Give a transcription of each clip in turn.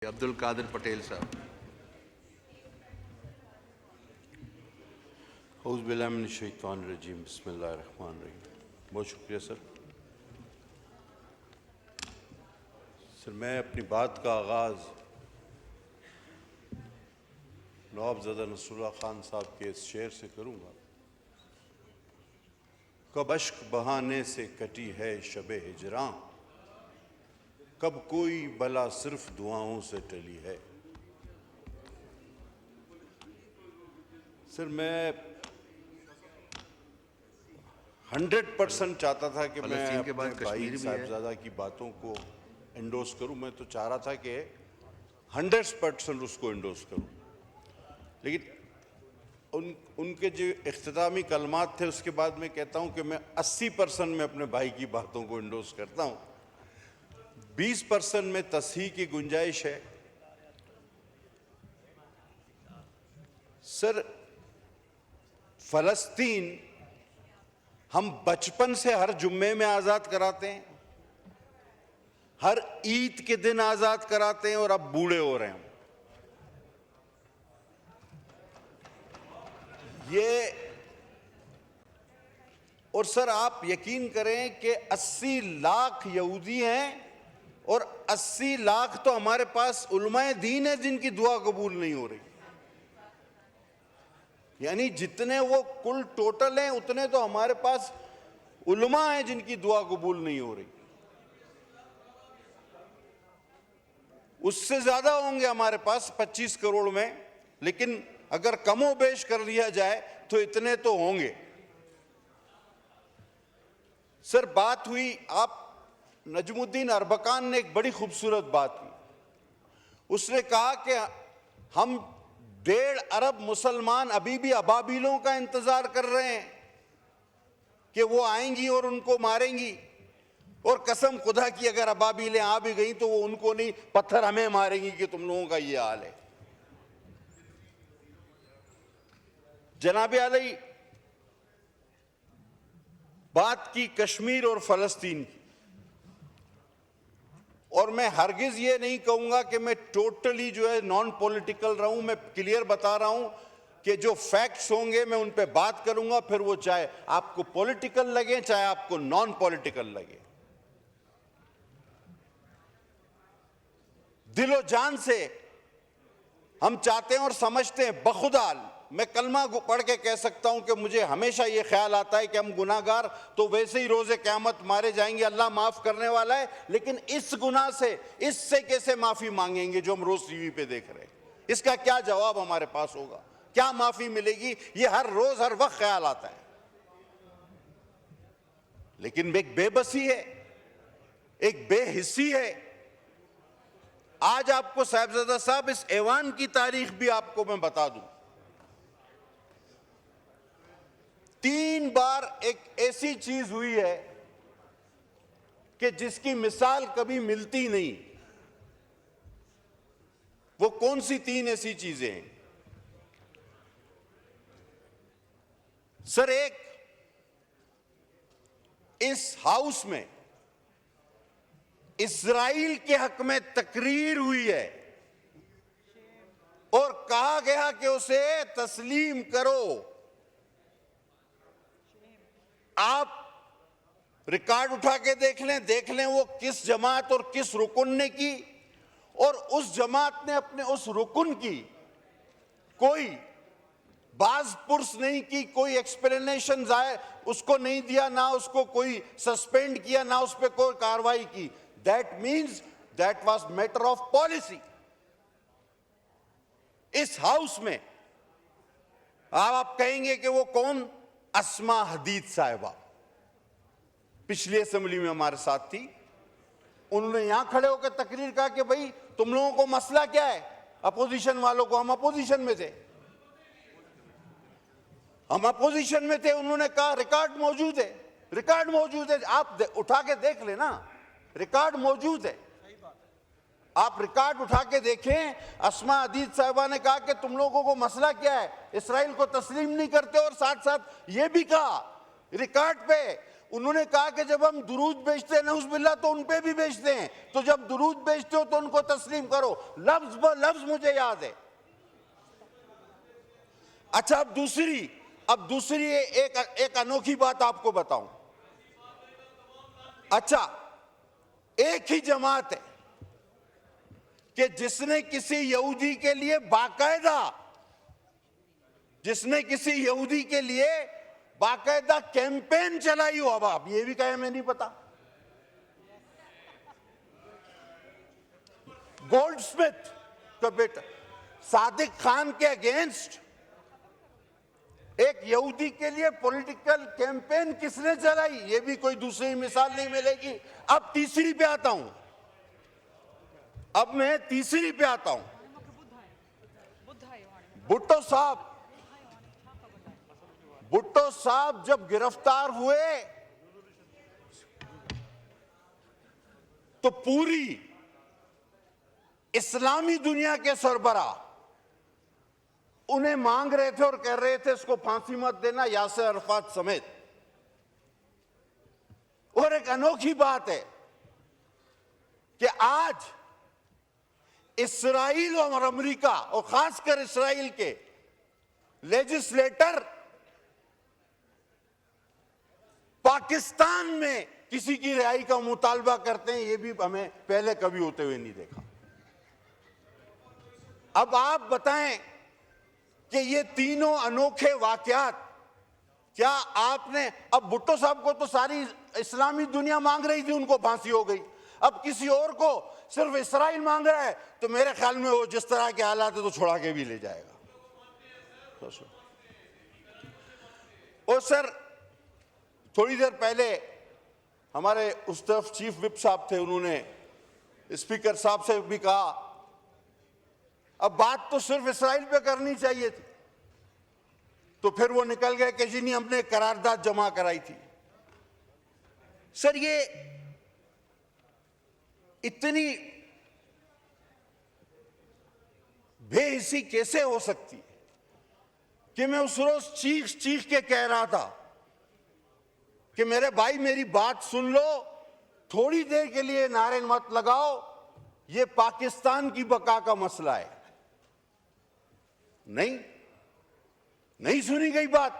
अब्दुल कादिर पटेल साहब। औज़ुबिल्लाहिमिनश्शैतानिर्रजीम बिस्मिल्लाहिर्रहमानिर्रहीम। बहुत शुक्रिया सर। मैं अपनी बात का आगाज़ नवाबज़ादा नसरुल्लाह खान साहब के इस शेर से करूँगा। कब अश्क बहाने से कटी है शबे हिजरां, कब कोई बला सिर्फ दुआओं से टली है। सर मैं 100% चाहता था कि मैं के बाद अपने भाई कश्मीर भी है। साहिबजादा की बातों को एंडोर्स करूं। मैं तो चाह रहा था कि 100% उसको एंडोर्स करूं, लेकिन उनके जो इख्तितामी कलमात थे उसके बाद मैं कहता हूं कि मैं 80% में अपने भाई की बातों को एंडोर्स करता हूं। 20% में तस्हीह की गुंजाइश है। सर फ़लस्तीन हम बचपन से हर जुम्मे में आज़ाद कराते हैं, हर ईद के दिन आज़ाद कराते हैं और अब बूढ़े हो रहे हैं ये। और सर आप यकीन करें कि 80 लाख यहूदी हैं और 80 लाख तो हमारे पास उलमाए दीन है जिनकी दुआ कबूल नहीं हो रही। यानी जितने वो कुल टोटल हैं उतने तो हमारे पास उलमा हैं जिनकी दुआ कबूल नहीं हो रही। उससे ज्यादा होंगे हमारे पास 25 करोड़ में, लेकिन अगर कमो बेश कर लिया जाए तो इतने तो होंगे। सर बात हुई, आप नजमुद्दीन अरबकान ने एक बड़ी खूबसूरत बात की। उसने कहा कि हम 1.5 अरब मुसलमान अभी भी अबाबिलों का इंतजार कर रहे हैं कि वो आएंगी और उनको मारेंगी, और कसम खुदा की अगर अबाबिलें आ भी गई तो वो उनको नहीं, पत्थर हमें मारेंगी कि तुम लोगों का ये हाल है। जनाब आली बात की कश्मीर और फलस्तीन की, और मैं हरगिज ये नहीं कहूंगा कि मैं टोटली जो है नॉन पॉलिटिकल रहूं। मैं क्लियर बता रहा हूं कि जो फैक्ट्स होंगे मैं उन पे बात करूंगा, फिर वो चाहे आपको पॉलिटिकल लगे चाहे आपको नॉन पॉलिटिकल लगे। दिलो जान से हम चाहते हैं और समझते हैं, बखुदा मैं कलमा पढ़ के कह सकता हूं कि मुझे हमेशा ये ख्याल आता है कि हम गुनाहगार तो वैसे ही रोजे क़यामत मारे जाएंगे, अल्लाह माफ करने वाला है, लेकिन इस गुनाह से, इससे कैसे माफी मांगेंगे जो हम रोज टीवी पे देख रहे हैं। इसका क्या जवाब हमारे पास होगा, क्या माफी मिलेगी, ये हर रोज हर वक्त ख्याल आता है। लेकिन एक बेबसी है, एक बेहिस्सी है। आज आपको साहिबजादा साहब इस ऐवान की तारीख भी आपको मैं बता दूं। 3 बार एक ऐसी चीज हुई है कि जिसकी मिसाल कभी मिलती नहीं। वो कौन सी 3 ऐसी चीजें हैं? सर एक, इस हाउस में इस्राइल के हक में तकरीर हुई है और कहा गया कि उसे तस्लीम करो। आप रिकॉर्ड उठा के देख लें वो किस जमात और किस रुकन ने की, और उस जमात ने अपने उस रुकन की कोई बाज पुर्स नहीं की, कोई एक्सप्लेनेशन उसको नहीं दिया, ना उसको कोई सस्पेंड किया, ना उस पर कोई कार्रवाई की। That means that was matter of policy. इस हाउस में आप कहेंगे कि वो कौन? अस्मा हदीद साहिबा पिछली असेंबली में हमारे साथ थी। उन्होंने यहां खड़े होकर तकरीर कहा कि भाई तुम लोगों को मसला क्या है, अपोजिशन वालों को। हम अपोजिशन में थे, हम अपोजिशन में थे। उन्होंने कहा रिकॉर्ड मौजूद है, रिकॉर्ड मौजूद है, आप उठा के देख लेना, रिकॉर्ड मौजूद है। आप रिकॉर्ड उठा के देखें। अस्मा हदीद साहिबा ने कहा कि तुम लोगों को मसला क्या है, इसराइल को तस्लीम नहीं करते, और साथ साथ ये भी कहा रिकॉर्ड पे उन्होंने कहा कि जब हम दुरूद बेचते हैं नऊज़-बिल्लाह तो उन पे भी बेचते हैं, तो जब दुरूद बेचते हो तो उनको तस्लीम करो। लफ्ज ब लफ्ज मुझे याद है। अच्छा, अब दूसरी एक अनोखी बात आपको बताऊं। अच्छा, एक ही जमात है कि जिसने किसी यहूदी के लिए बाकायदा कैंपेन चलाई हो। अब आप ये भी कहे मैं नहीं पता। गोल्डस्मिथ का बेटा सादिक खान के अगेंस्ट एक यहूदी के लिए पॉलिटिकल कैंपेन किसने चलाई, ये भी कोई दूसरी मिसाल नहीं मिलेगी। अब तीसरी पे आता हूं। भुट्टो साहब जब गिरफ्तार हुए तो पूरी इस्लामी दुनिया के सरबराह उन्हें मांग रहे थे और कह रहे थे इसको फांसी मत देना, यासिर अरफात समेत। और एक अनोखी बात है कि आज इस्राइल और अमेरिका और खासकर इस्राइल के लेजिस्लेटर पाकिस्तान में किसी की रिहाई का मुतालबा करते हैं। ये भी हमें पहले कभी होते हुए नहीं देखा। अब आप बताएं कि ये तीनों अनोखे वाकयात क्या आपने, अब भुट्टो साहब को तो सारी इस्लामी दुनिया मांग रही थी, उनको फांसी हो गई। अब किसी और को सिर्फ इस्राइल मांग रहा है तो मेरे ख्याल में वो जिस तरह के हालात है तो छुड़ा के भी ले जाएगा। और सर, थोड़ी देर पहले हमारे उस तरफ चीफ विप साहब थे, उन्होंने स्पीकर साहब से भी कहा अब बात तो सिर्फ इस्राइल पे करनी चाहिए थी, तो फिर वो निकल गए कि जी नहीं हमने करारदाद जमा कराई थी। सर, ये इतनी बेहिसी कैसे हो सकती है कि मैं उस रोज चीख के कह रहा था कि मेरे भाई मेरी बात सुन लो, थोड़ी देर के लिए नारे मत लगाओ, ये पाकिस्तान की बका का मसला है। नहीं सुनी गई बात।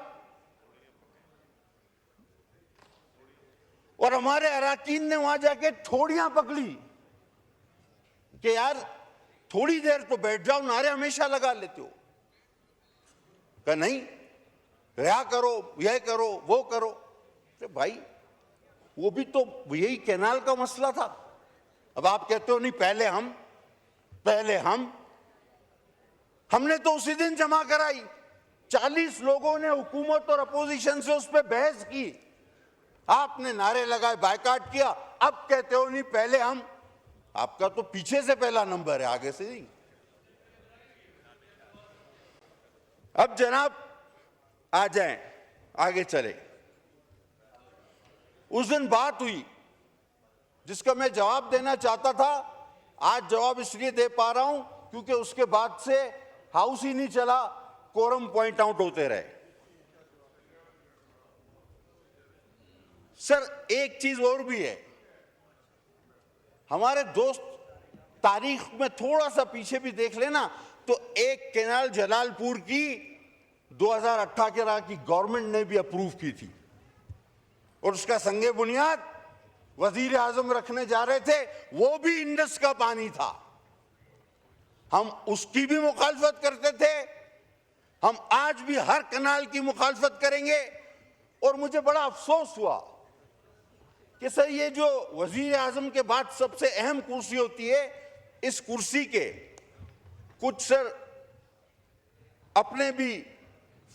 और हमारे अराकीन ने वहां जाके ठोड़ियां पकड़ी कि यार थोड़ी देर तो बैठ जाओ, नारे हमेशा लगा लेते हो। कहा नहीं, रिहा करो, यह करो, वो करो। अरे भाई, वो भी तो यही कैनाल का मसला था। अब आप कहते हो नहीं पहले हमने तो उसी दिन जमा कराई। 40 लोगों ने हुकूमत और अपोजिशन से उस पर बहस की, आपने नारे लगाए, बायकाट किया। अब कहते हो नहीं पहले हम। आपका तो पीछे से पहला नंबर है, आगे से नहीं। अब जनाब आ जाएं, आगे चले। उस दिन बात हुई जिसका मैं जवाब देना चाहता था। आज जवाब इसलिए दे पा रहा हूं क्योंकि उसके बाद से हाउस ही नहीं चला, कोरम पॉइंट आउट होते रहे। सर, एक चीज और भी है। हमारे दोस्त तारीख में थोड़ा सा पीछे भी देख लेना तो एक कैनाल जलालपुर की 2018 की गवर्नमेंट ने भी अप्रूव की थी और उसका संगे बुनियाद वजीर आजम रखने जा रहे थे। वो भी इंडस का पानी था। हम उसकी भी मुखालफत करते थे, हम आज भी हर कनाल की मुखालफत करेंगे। और मुझे बड़ा अफसोस हुआ कि सर, ये जो वजीर आजम के बाद सबसे अहम कुर्सी होती है, इस कुर्सी के कुछ सर अपने भी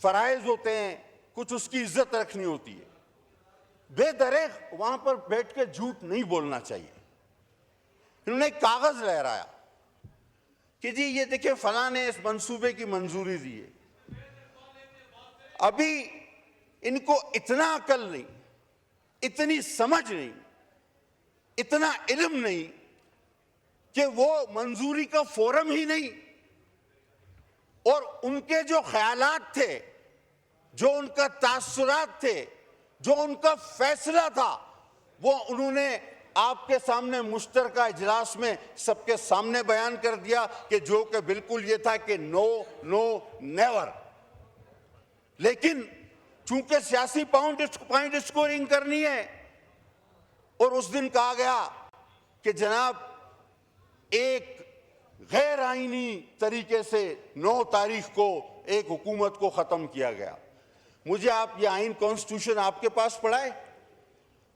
फराइज होते हैं, कुछ उसकी इज्जत रखनी होती है। बेदरेक वहां पर बैठ के झूठ नहीं बोलना चाहिए। इन्होंने एक कागज लहराया कि जी ये देखिए फलां ने इस मंसूबे की मंजूरी दी है। अभी इनको इतना अकल नहीं, इतनी समझ नहीं, इतना इल्म नहीं कि वो मंजूरी का फोरम ही नहीं, और उनके जो ख्यालात थे, जो उनका तासुरात थे, जो उनका फैसला था वो उन्होंने आपके सामने मुश्तरका इजलास में सबके सामने बयान कर दिया कि जो कि बिल्कुल ये था कि नो नो नेवर। लेकिन चूंकि सियासी पॉइंट स्कोरिंग करनी है और उस दिन कहा गया कि जनाब एक गैर आईनी तरीके से 9 तारीख को एक हुकूमत को खत्म किया गया। मुझे आप ये आइन कॉन्स्टिट्यूशन आपके पास पढ़ा है,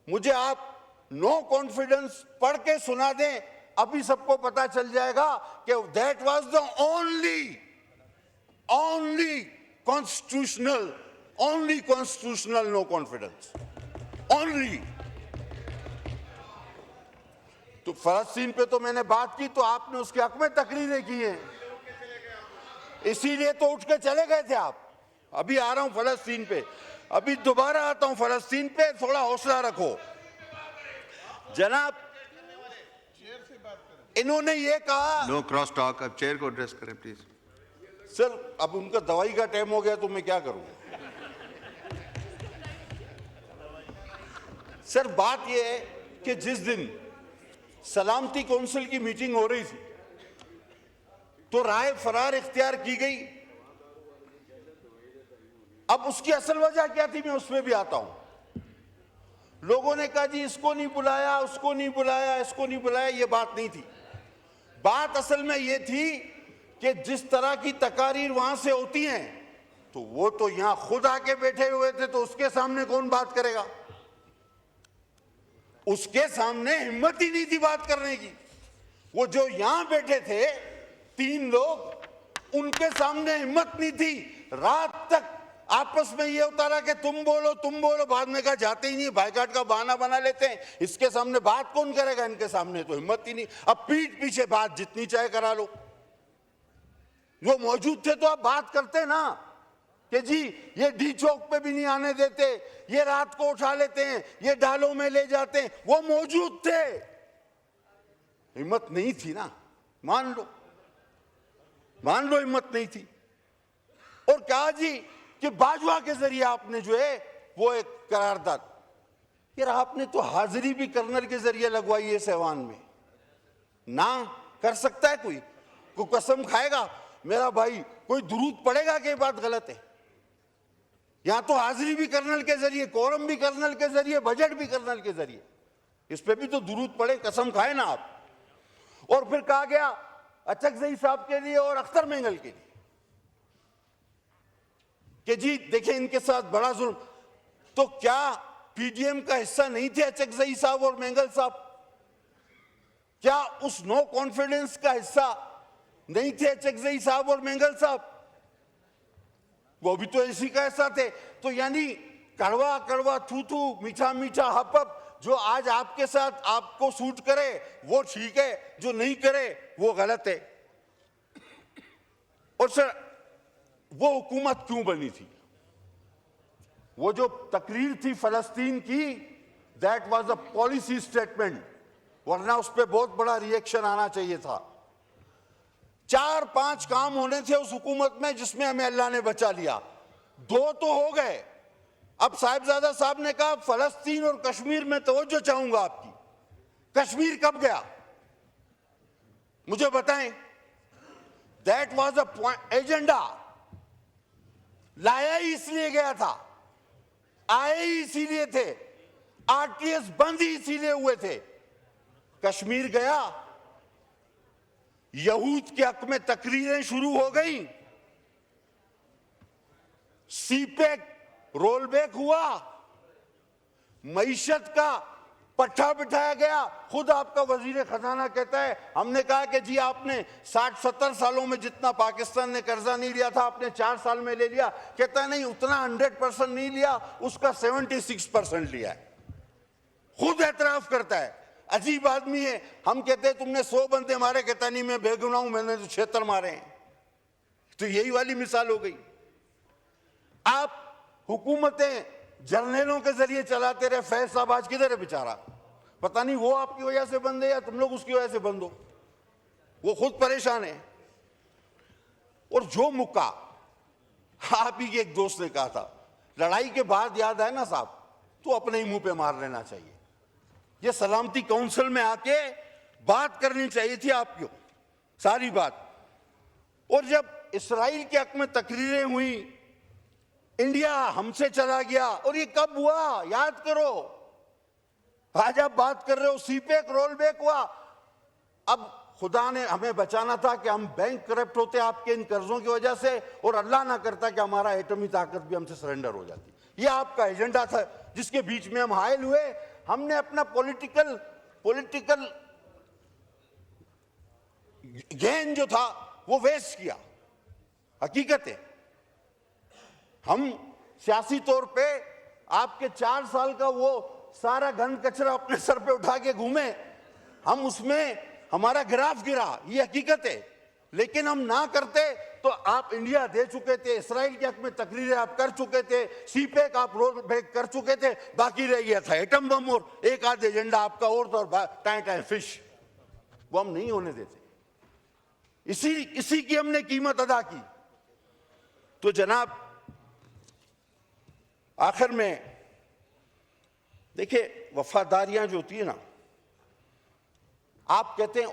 मुझे आप नो कॉन्फिडेंस पढ़ के सुना दें, अभी सबको पता चल जाएगा कि that was the only constitutional no confidence only. तो फलस्तीन पे तो मैंने बात की तो आपने उसके हक में तकरीरें की हैं, इसीलिए तो उठ के चले गए थे आप। अभी आ रहा हूं फलस्तीन पे, अभी दोबारा आता हूं फलस्तीन पे, थोड़ा हौसला रखो जनाब। इन्होंने ये कहा नो क्रॉस टॉक, अब चेयर को एड्रेस करें प्लीज। सर अब उनका दवाई का टाइम हो गया तो मैं क्या करूं। सर बात यह है कि जिस दिन सलामती कौंसिल की मीटिंग हो रही थी तो राय फरार इख्तियार की गई। अब उसकी असल वजह क्या थी मैं उसमें भी आता हूं। लोगों ने कहा जी इसको नहीं बुलाया, उसको नहीं बुलाया, इसको नहीं बुलाया, ये बात नहीं थी। बात असल में ये थी कि जिस तरह की तकारीर वहां से होती हैं तो वो तो यहां खुद आके बैठे हुए थे, तो उसके सामने कौन बात करेगा। उसके सामने हिम्मत ही नहीं थी बात करने की। वो जो यहां बैठे थे 3 लोग, उनके सामने हिम्मत नहीं थी। रात तक आपस में ये होता रहा कि तुम बोलो, बाद में कहा जाते ही नहीं, बाइकाट का बहाना बना लेते हैं। इसके सामने बात कौन करेगा, इनके सामने तो हिम्मत ही नहीं। अब पीठ पीछे बात जितनी चाहे करा लो। वो मौजूद थे तो आप बात करते ना कि जी ये डी चौक पे भी नहीं आने देते, ये रात को उठा लेते हैं, ये डालों में ले जाते हैं। वो मौजूद थे, हिम्मत नहीं थी ना, मान लो हिम्मत नहीं थी। और कहा जी कि बाजवा के जरिए आपने जो है वो एक करारदाद, यार आपने तो हाजिरी भी कर्नल के जरिए लगवाई है सहवान में। ना कर सकता है कोई कसम खाएगा मेरा भाई, कोई दुरूद पड़ेगा कि बात गलत है। यहां तो हाजिरी भी कर्नल के जरिए, कोरम भी कर्नल के जरिए, बजट भी कर्नल के जरिए, इस पे भी तो दुरूद पड़े, कसम खाए ना आप। और फिर कहा गया अचकजई साहब के लिए और अख्तर मेंगल के लिए कि जी देखिए इनके साथ बड़ा जुल्म। तो क्या पीडीएम का हिस्सा नहीं थे अचकजई साहब और मेंगल साहब? क्या उस नो कॉन्फिडेंस का हिस्सा नहीं थे अचकजई साहब और मेंगल साहब? वो भी तो इसी का हिस्सा थे। तो यानी कड़वा कड़वा थू थू, मीठा मीठा हप हप, जो आज आपके साथ आपको सूट करे वो ठीक है, जो नहीं करे वो गलत है। और सर वो हुकूमत क्यों बनी थी? वो जो तकरीर थी फलस्तीन की, that was a policy statement, वरना उस पर बहुत बड़ा रिएक्शन आना चाहिए था। 4-5 काम होने थे उस हुकूमत में जिसमें हमें अल्लाह ने बचा लिया। 2 तो हो गए। अब साहिबजादा साहब ने कहा फलस्तीन और कश्मीर में तवज्जो चाहूंगा आपकी। कश्मीर कब गया मुझे बताएं। दैट वाज अ एजेंडा, लाया ही इसलिए गया था, आए ही इसीलिए थे, आरटीएस बंद ही इसीलिए हुए थे। कश्मीर गया, यहूद के हक में तकरीरें शुरू हो गई, सीपेक रोलबैक हुआ, मईशत का पट्टा बिठाया गया। खुद आपका वजीर खजाना कहता है हमने कहा कि जी आपने 60-70 सालों में जितना पाकिस्तान ने कर्जा नहीं लिया था आपने 4 साल में ले लिया। कहता है नहीं उतना 100% नहीं लिया, उसका 76% लिया है। खुद एतराफ करता है। अजीब आदमी है। हम कहते हैं तुमने 100 बंदे मारे, कहता नहीं मैं बेगुनाह हूं, मैंने तो 76 मारे हैं। तो यही वाली मिसाल हो गई। आप हुकूमतें जर्नलों के जरिए चलाते रहे। फैज साहब आज किधर है बेचारा, पता नहीं वो आपकी वजह से बंद है या तुम लोग उसकी वजह से बंद हो, वो खुद परेशान है। और जो मुक्का आप ही के एक दोस्त ने कहा था लड़ाई के बाद, याद है ना साहब, तो अपने ही मुंह पे मार लेना चाहिए। ये सलामती काउंसिल में आके बात करनी चाहिए थी आपको, सारी बात। और जब इस्राइल के हक में तकरीरें हुई, इंडिया हमसे चला गया, और ये कब हुआ याद करो। आज आप बात कर रहे हो सीपेक रोल बैक हुआ। अब खुदा ने हमें बचाना था कि हम बैंक करप्ट होते आपके इन कर्जों की वजह से, और अल्लाह ना करता कि हमारा एटमी ताकत भी हमसे सरेंडर हो जाती। ये आपका एजेंडा था जिसके बीच में हम हायल हुए। हमने अपना पॉलिटिकल गेन जो था वो वेस्ट किया। हकीकत है, हम सियासी तौर पे आपके 4 साल का वो सारा गंद कचरा अपने सर पे उठा के घूमे, हम उसमें हमारा ग्राफ गिरा, ये हकीकत है। लेकिन हम ना करते तो आप इंडिया दे चुके थे, इसराइल के हक में तकरीरें आप कर चुके थे, सीपेक आप रोल बैक कर चुके थे, बाकी रह गया था एटम बम और एक आध एजेंडा आपका और टाइम टाइम फिश, वो हम नहीं होने देते। इसी की हमने कीमत अदा की। तो जनाब, आखिर में देखिए, वफादारियां जो होती है ना, आप कहते हैं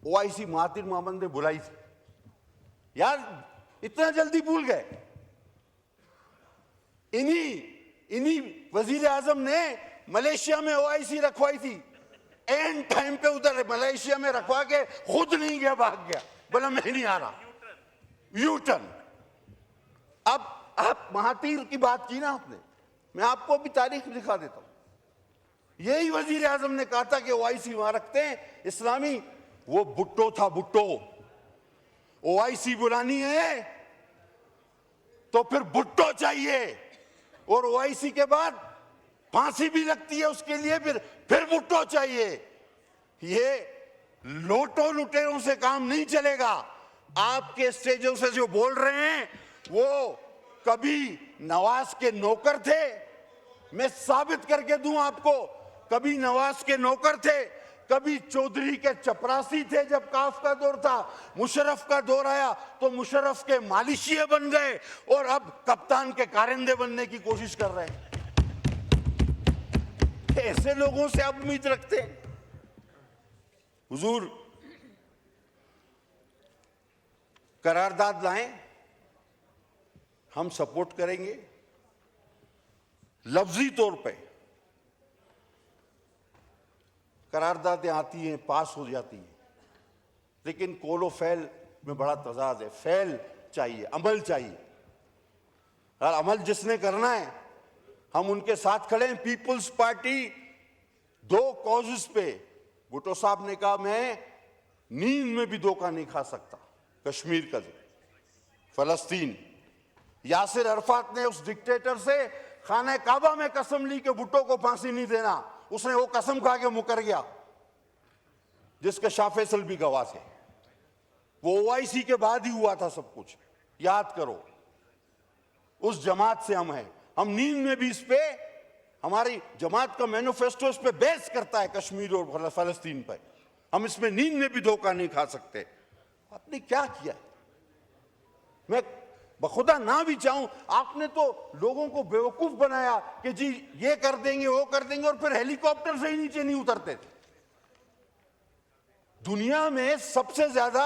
ओआईसी महातिर मोहम्मद ने बुलाई थी। यार इतना जल्दी भूल गए? इन्हीं वजीर आजम ने मलेशिया में ओआईसी रखवाई थी, एंड टाइम पे उधर मलेशिया में रखवा के खुद नहीं गया, भाग गया, बोला मैं नहीं आ रहा, यू टर्न। अब आप महातीर की बात की ना आपने, मैं आपको भी तारीख दिखा देता हूं। यही वजीर आजम ने कहा था कि ओआईसी वहां रखते हैं इस्लामी, वो भुट्टो था, भुट्टो। ओआईसी बुलानी है तो फिर भुट्टो चाहिए, और ओआईसी के बाद फांसी भी लगती है उसके लिए, फिर भुट्टो चाहिए। ये लोटो लुटेरों से काम नहीं चलेगा। आपके स्टेजों से जो बोल रहे हैं वो कभी नवाज के नौकर थे, मैं साबित करके दूं आपको, कभी नवाज के नौकर थे, कभी चौधरी के चपरासी थे जब काफ का दौर था, मुशर्रफ का दौर आया तो मुशर्रफ के मालिशिये बन गए, और अब कप्तान के कारिंदे बनने की कोशिश कर रहे हैं। ऐसे लोगों से आप उम्मीद रखते हैं? हुजूर, करारदाद लाएं, हम सपोर्ट करेंगे। लफ्जी तौर पे करारदादें आती हैं, पास हो जाती हैं, लेकिन कोलो फैल में बड़ा तजाद है। फैल चाहिए, अमल चाहिए, और अमल जिसने करना है हम उनके साथ खड़े हैं। पीपुल्स पार्टी 2 कॉजेस पे, भुट्टो साहब ने कहा मैं नींद में भी धोखा नहीं खा सकता। कश्मीर का, फलस्तीन, यासिर अरफात ने उस डिक्टेटर से खाने काबा में कसम ली कि भुट्टो को फांसी नहीं देना, उसने वो कसम खा के मुकर गया, जिसके शाह फैसल भी गवाह थे। वो ओआईसी के बाद ही हुआ था सब कुछ, याद करो। उस जमात से हम हैं, हम नींद में भी इस पे, हमारी जमात का मैनिफेस्टो इस पे बेस करता है कश्मीर और फलस्तीन पर, हम इसमें नींद में भी धोखा नहीं खा सकते। आपने क्या किया? मैं बखुदा ना भी चाहूं, आपने तो लोगों को बेवकूफ बनाया कि जी ये कर देंगे वो कर देंगे, और फिर हेलीकॉप्टर से ही नीचे नहीं उतरते थे। दुनिया में सबसे ज्यादा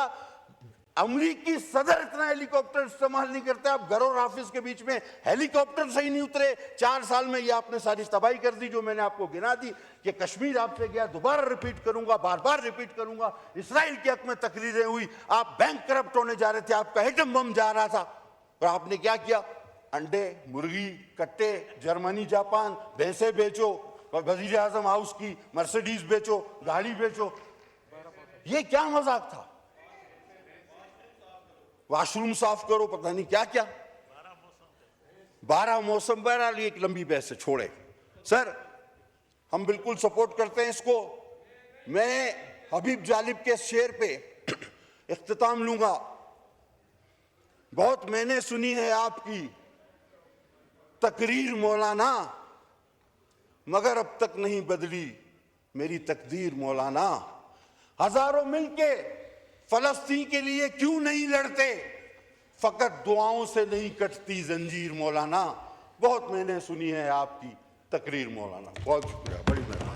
अमेरिकी सदर इतना हेलीकॉप्टर इस्तेमाल नहीं करता। आप घर और ऑफिस के बीच में हेलीकॉप्टर से ही नहीं उतरे। 4 साल में ये आपने सारी तबाही कर दी जो मैंने आपको गिना दी, कि कश्मीर आपसे गया, दोबारा रिपीट करूंगा, बार बार रिपीट करूंगा। इसराइल के हक में तकरीरें हुई, आप बैंक करप्ट होने जा रहे थे, आपका एटम बम जा रहा था, और आपने क्या किया? अंडे, मुर्गी, कट्टे, जर्मनी, जापान, भैंसे बेचो, वजीर आजम हाउस की मर्सिडीज बेचो, गाड़ी बेचो। ये क्या मजाक था? वॉशरूम साफ करो, पता नहीं क्या क्या, 12 मौसम। बहरहाल एक लंबी बहस से छोड़े। सर, हम बिल्कुल सपोर्ट करते हैं इसको। मैं हबीब जालिब के शेर पे इख्तिताम लूंगा। बहुत मैंने सुनी है आपकी तकरीर मौलाना, मगर अब तक नहीं बदली मेरी तकदीर मौलाना। हजारों मिलके फलस्तीन के लिए क्यों नहीं लड़ते? फकत दुआओं से नहीं कटती जंजीर मौलाना। बहुत मैंने सुनी है आपकी तकरीर मौलाना, बहुत शुक्रिया, बड़ी मेहरबानी।